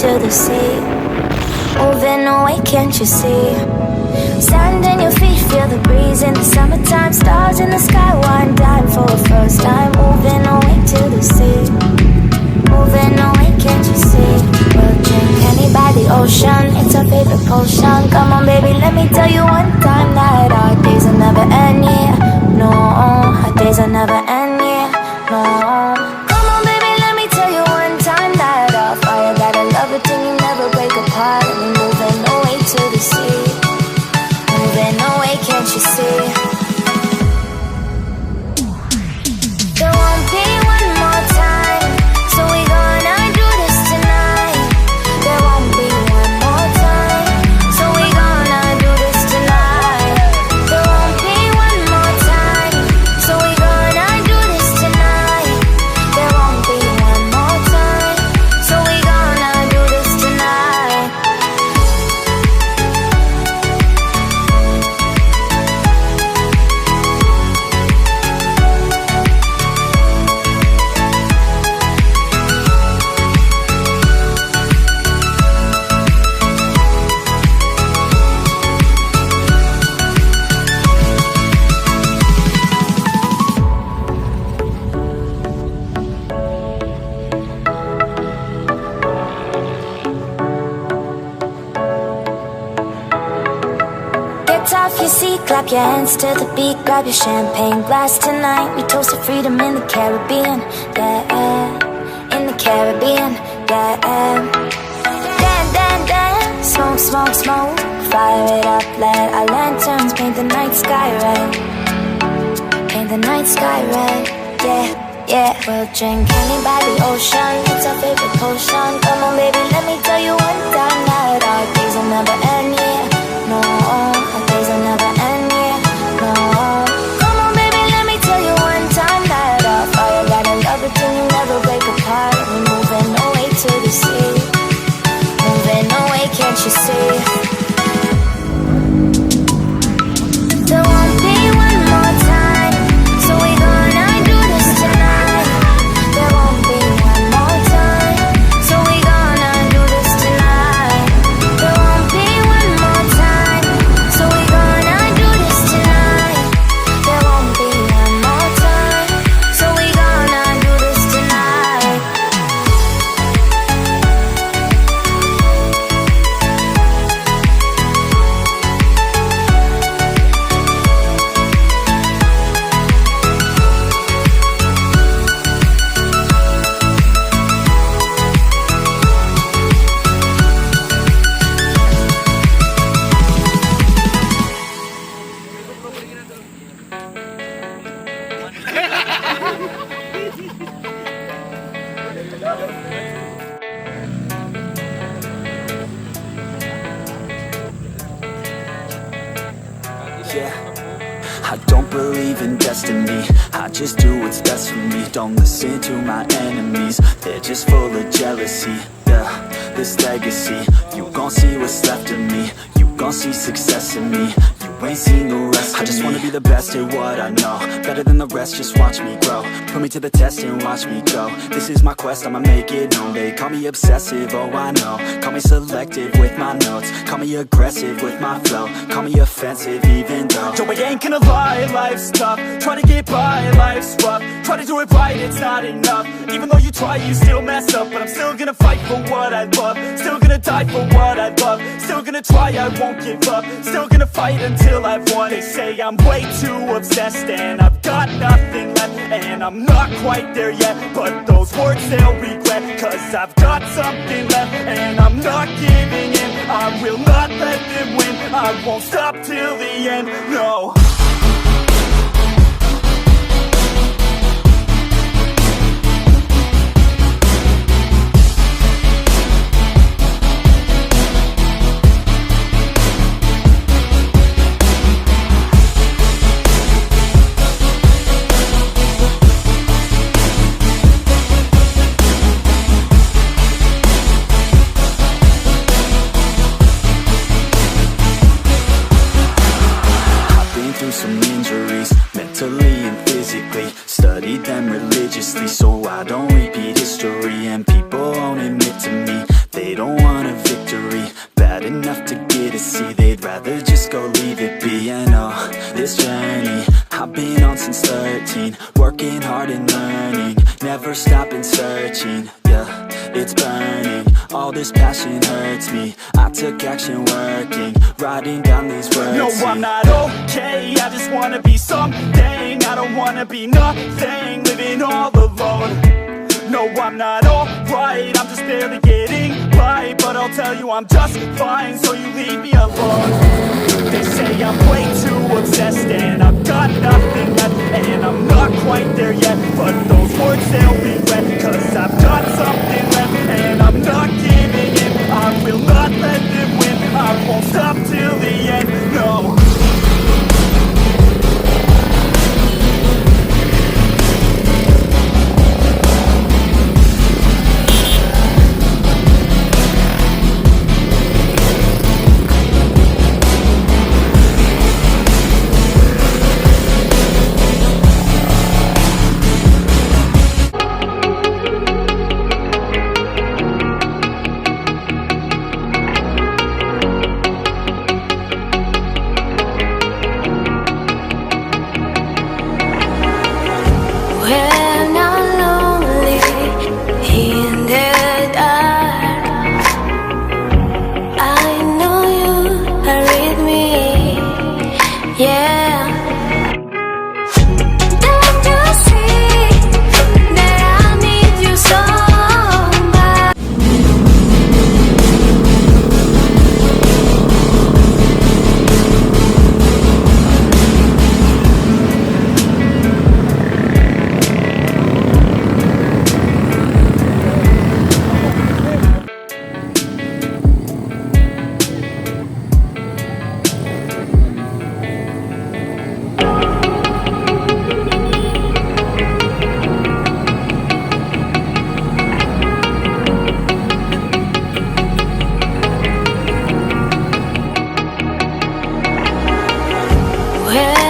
to the sea. Moving away, can't you see? Sand in your feet, feel the breeze in the summertime. Stars in the sky, one dime for a first time. Moving away to the sea. Moving away, can't you see? We'll drink honey by the ocean, it's our favorite potion. Come on baby, let me tell you one time that our days will never end, yeah. No, our days will never end, yeah. No. Come on baby, let me tell you one time that our fire got a love it till you never break apart. And we're moving away to the sea. Moving away, can't you see? There won't be one more time, so we gonna do this tonight. There won't be one more time, so we gonna do this tonight. There won't be one more time, so we gonna do this tonight. There won't be one more time, so we gonna do this tonight. Get off your seat, clap your hands to the beat. Grab your champagne glass tonight. We toast to freedom in the Caribbean, yeah. In the Caribbean, yeah. Dance, dance, dance. Smoke, smoke, smoke. Fire it up, let our lanterns paint the night sky red. Paint the night sky red, yeah, yeah. We'll drink honey by the ocean, it's our favorite potion. Come on baby, let me tell you one time that our days will never end, yeah. No, our days will never end, yeah. No. Come on baby, let me tell you one time that our fire got a love it till you never break apart. We're moving away to the sea. Moving away, can't you see? There won't be one more time, so we gonna do this tonight. There won't be one more time, so we gonna do this tonight. There won't be one more time, so we gonna do this tonight. There won't be one more time, so we gonna do this tonight. Yeah, I don't believe in destiny, I just do what's best for me. Don't listen to my enemies, they're just full of jealousy. Yeah, this legacy, you gon' see what's left of me. You gon' see success in me, you ain't seen the rest of me. I just wanna be the best at what I know, better than the rest, just watch me grow. Put me to the test and watch me go. This is my quest, I'ma make it known. They call me obsessive, oh I know. Call me selective with my notes, call me aggressive with my flow. Call me offensive even though Joe, I ain't gonna lie, life's tough. Try to get by, life's rough. Try to do it right, it's not enough. Even though you try, you still mess up. But I'm still gonna fight for what I love. Still gonna die for what I love. Still gonna try, I won't give up. Still gonna fight until I've won. They say I'm way too obsessed and I've got nothing left, and I'm not quite there yet, but those words they'll regret. Cause I've got something left and I'm not giving in. I will not let them win, I won't stop till the end, no. Some injuries, mentally and physically. Studied them religiously so I don't repeat history. And people won't admit to me They don't want a victory bad enough to get a C. They'd rather just go leave it be. And oh, this journey I've been on since 13, working hard and learning, never stopping searching. Yeah, it's burning, all this passion hurts me. I took action working, writing down these words. No, I'm not okay, I just wanna be something. I don't wanna be nothing, living all alone. No, I'm not alright, I'm just barely getting by. But I'll tell you I'm just fine, so you leave me alone. They say I'm way too obsessed and I've got nothing left, and I'm not quite there yet, but those words they'll regret, cause I've got something left and I'm not giving in. I will not let them win, I won't stop till the end, no. When I'm lonely in the dark, I know you are with me, yeah. Don't you see that I need you so bad? Well,